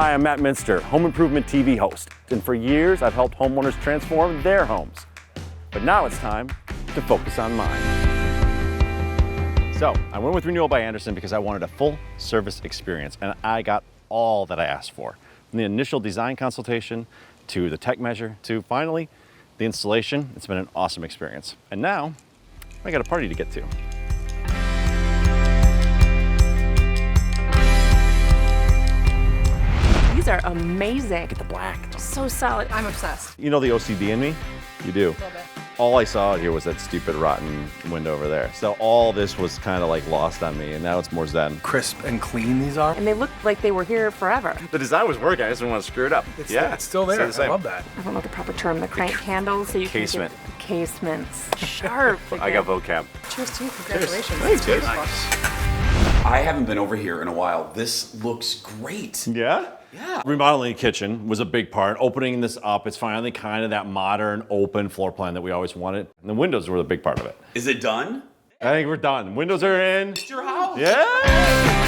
Hi, I'm Matt Muenster, home improvement TV host. And for years, I've helped homeowners transform their homes. But now it's time to focus on mine. So I went with Renewal by Andersen because I wanted a full service experience, and I got all that I asked for. From the initial design consultation, to the tech measure, to finally the installation. It's been an awesome experience. And now I got a party to get to. These are amazing. Look at the black. So solid. I'm obsessed. You know the OCD in me? You do. A little bit. All I saw here was that stupid rotten window over there. So all this was kind of like lost on me, and now it's more zen. Crisp and clean these are. And they look like they were here forever. The design was working, I just didn't want to screw it up. It's still there. It's the I same. love that. I don't know the proper term. The crank handles. So you Casement. Can get casements. Sharp. I got vocab. Cheers to you. Congratulations. Thanks, dude. I haven't been over here in a while. This looks great. Yeah? Yeah. Remodeling the kitchen was a big part. Opening this up, it's finally kind of that modern, open floor plan that we always wanted. And the windows were the big part of it. Is it done? I think we're done. Windows are in. It's your house. Yeah!